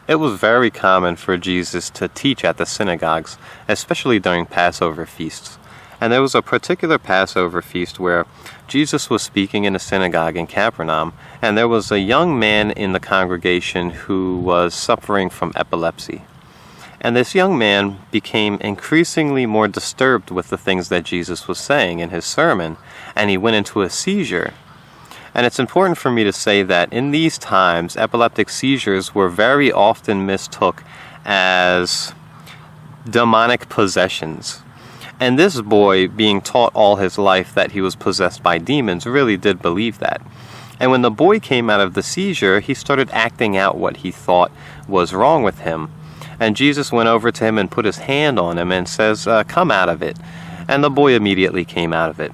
It was very common for Jesus to teach at the synagogues, especially during Passover feasts. And there was a particular Passover feast where Jesus was speaking in a synagogue in Capernaum, and there was a young man in the congregation who was suffering from epilepsy. And this young man became increasingly more disturbed with the things that Jesus was saying in his sermon, and he went into a seizure. And it's important for me to say that in these times, epileptic seizures were very often mistook as demonic possessions. And this boy, being taught all his life that he was possessed by demons, really did believe that. And when the boy came out of the seizure, he started acting out what he thought was wrong with him. And Jesus went over to him and put his hand on him and says, "Come out of it." And the boy immediately came out of it.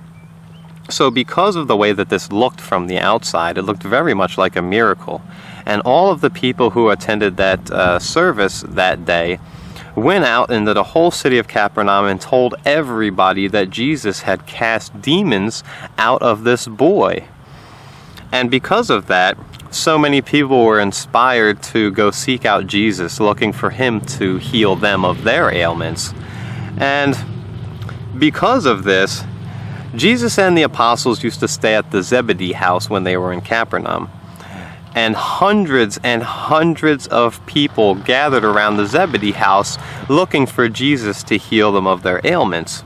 So because of the way that this looked from the outside, it looked very much like a miracle. And all of the people who attended that service that day went out into the whole city of Capernaum and told everybody that Jesus had cast demons out of this boy. And because of that, so many people were inspired to go seek out Jesus, looking for him to heal them of their ailments. And because of this, Jesus and the apostles used to stay at the Zebedee house when they were in Capernaum. And hundreds of people gathered around the Zebedee house looking for Jesus to heal them of their ailments.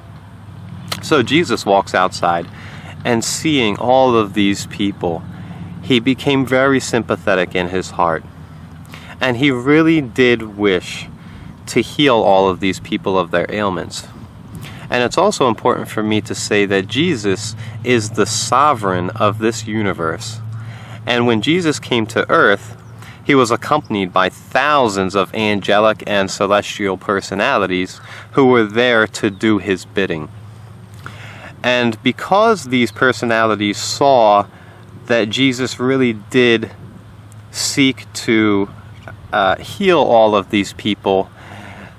So Jesus walks outside, and seeing all of these people, he became very sympathetic in his heart. And he really did wish to heal all of these people of their ailments. And it's also important for me to say that Jesus is the sovereign of this universe. And when Jesus came to earth, he was accompanied by thousands of angelic and celestial personalities who were there to do his bidding. And because these personalities saw that Jesus really did seek to heal all of these people,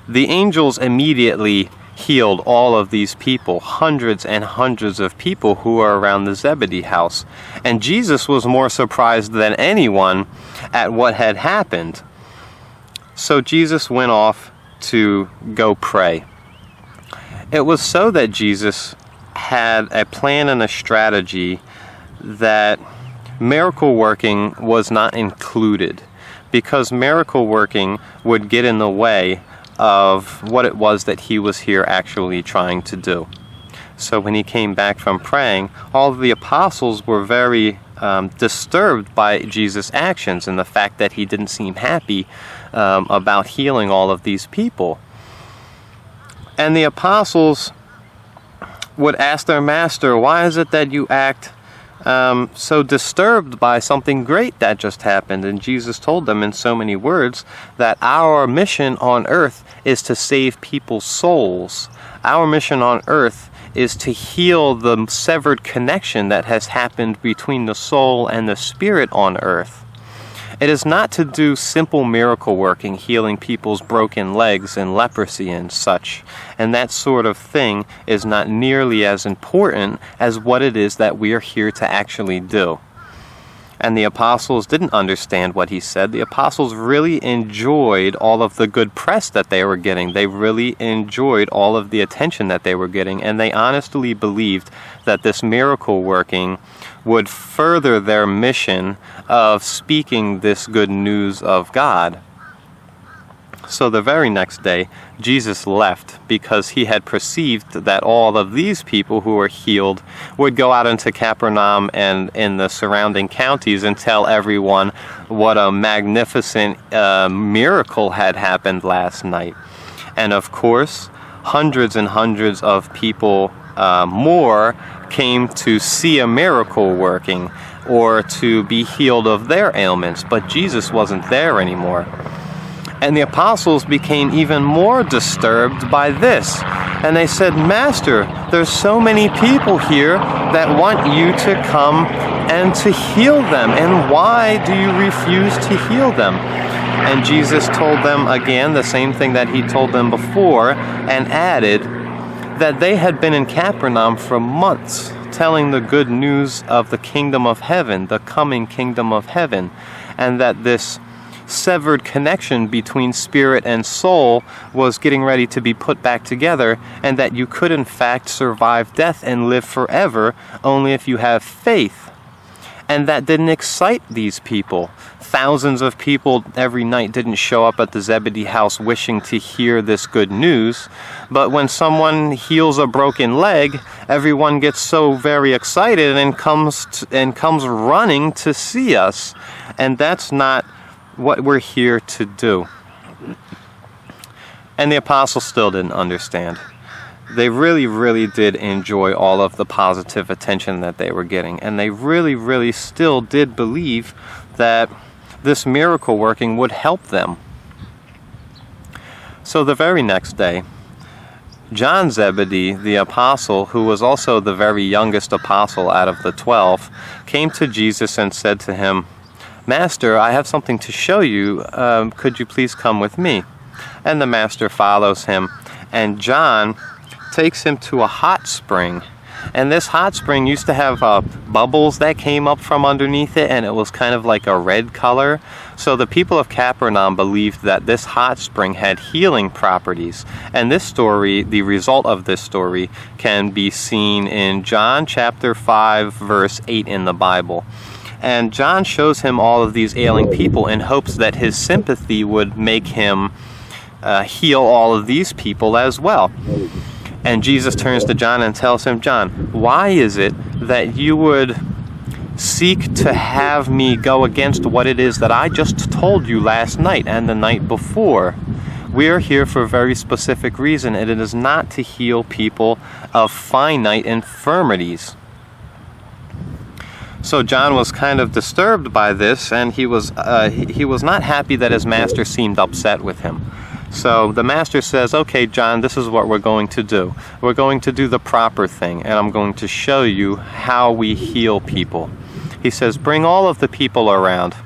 the angels immediately healed all of these people, hundreds and hundreds of people who were around the Zebedee house. And Jesus was more surprised than anyone at what had happened. So Jesus went off to go pray. It was so that Jesus had a plan and a strategy that miracle working was not included, because miracle working would get in the way of what it was that he was here actually trying to do. So when he came back from praying, all of the apostles were very disturbed by Jesus' actions and the fact that he didn't seem happy about healing all of these people. And the apostles would ask their master, "Why is it that you act so disturbed by something great that just happened?" And Jesus told them in so many words that our mission on earth is to save people's souls. Our mission on earth is to heal the severed connection that has happened between the soul and the spirit on earth. It is not to do simple miracle working, healing people's broken legs and leprosy and such. And that sort of thing is not nearly as important as what it is that we are here to actually do. And the apostles didn't understand what he said. The apostles really enjoyed all of the good press that they were getting. They really enjoyed all of the attention that they were getting. And they honestly believed that this miracle working would further their mission of speaking this good news of God. So the very next day, Jesus left because he had perceived that all of these people who were healed would go out into Capernaum and in the surrounding counties and tell everyone what a magnificent miracle had happened last night. And of course, hundreds and hundreds of people more came to see a miracle working or to be healed of their ailments, but Jesus wasn't there anymore. And the apostles became even more disturbed by this. And they said, "Master, there's so many people here that want you to come and to heal them. And why do you refuse to heal them?" And Jesus told them again the same thing that he told them before, and added that they had been in Capernaum for months, telling the good news of the kingdom of heaven, the coming kingdom of heaven, and that this severed connection between spirit and soul was getting ready to be put back together, and that you could in fact survive death and live forever only if you have faith. And that didn't excite these people. Thousands of people every night didn't show up at the Zebedee house wishing to hear this good news. But when someone heals a broken leg, everyone gets so very excited and comes running to see us. And that's not what we're here to do. And the apostles still didn't understand. They really, really did enjoy all of the positive attention that they were getting. And they really, really still did believe that this miracle working would help them. So the very next day, John Zebedee, the apostle, who was also the very youngest apostle out of the 12, came to Jesus and said to him, "Master, I have something to show you. Could you please come with me?" And the master follows him. And John takes him to a hot spring. And this hot spring used to have bubbles that came up from underneath it, and it was kind of like a red color. So the people of Capernaum believed that this hot spring had healing properties. And this story, the result of this story, can be seen in John chapter 5, verse 8 in the Bible. And John shows him all of these ailing people in hopes that his sympathy would make him heal all of these people as well. And Jesus turns to John and tells him, "John, why is it that you would seek to have me go against what it is that I just told you last night and the night before? We are here for a very specific reason, and it is not to heal people of finite infirmities." So John was kind of disturbed by this, and he was not happy that his master seemed upset with him. So the master says, "Okay, John, this is what we're going to do. We're going to do the proper thing, and I'm going to show you how we heal people." He says, "Bring all of the people around,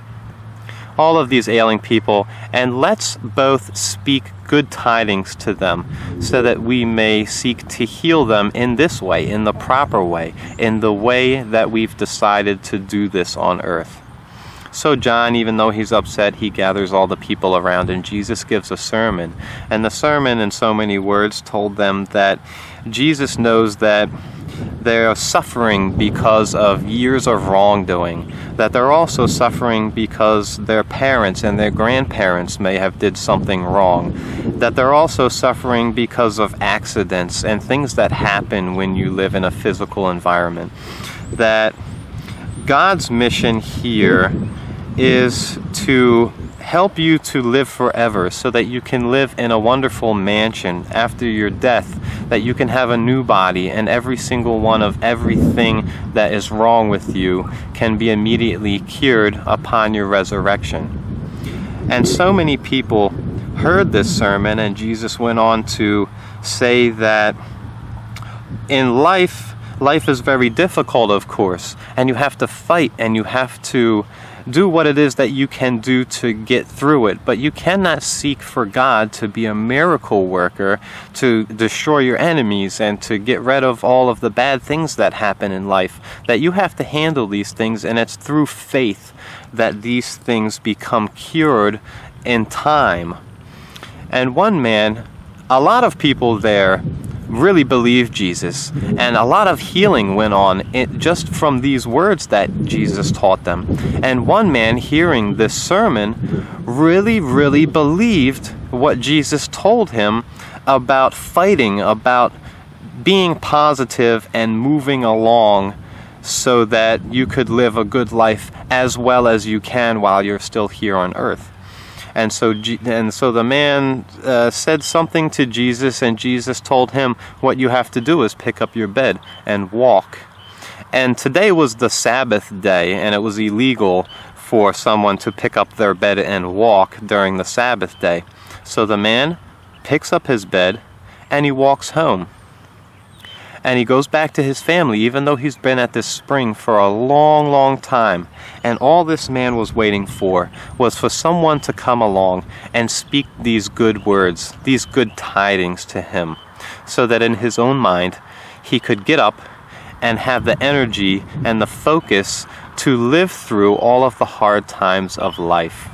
all of these ailing people, and let's both speak good tidings to them, so that we may seek to heal them in this way, in the proper way, in the way that we've decided to do this on earth." So John, even though he's upset, he gathers all the people around, and Jesus gives a sermon. And the sermon, in so many words, told them that Jesus knows that they're suffering because of years of wrongdoing, that they're also suffering because their parents and their grandparents may have did something wrong, that they're also suffering because of accidents and things that happen when you live in a physical environment, that God's mission here is to help you to live forever, so that you can live in a wonderful mansion after your death, that you can have a new body, and every single one of everything that is wrong with you can be immediately cured upon your resurrection. And so many people heard this sermon, and Jesus went on to say that in life is very difficult, of course, and you have to fight, and you have to do what it is that you can do to get through it. But you cannot seek for God to be a miracle worker, to destroy your enemies, and to get rid of all of the bad things that happen in life. That you have to handle these things, and it's through faith that these things become cured in time. And one man, a lot of people there really believed Jesus, and a lot of healing went on just from these words that Jesus taught them. And one man, hearing this sermon, really, really believed what Jesus told him about fighting, about being positive and moving along so that you could live a good life as well as you can while you're still here on earth. And so the man said something to Jesus, and Jesus told him, "What you have to do is pick up your bed and walk." And today was the Sabbath day, and it was illegal for someone to pick up their bed and walk during the Sabbath day. So the man picks up his bed and he walks home. And he goes back to his family, even though he's been at this spring for a long, long time. And all this man was waiting for was for someone to come along and speak these good words, these good tidings to him, so that in his own mind he could get up and have the energy and the focus to live through all of the hard times of life.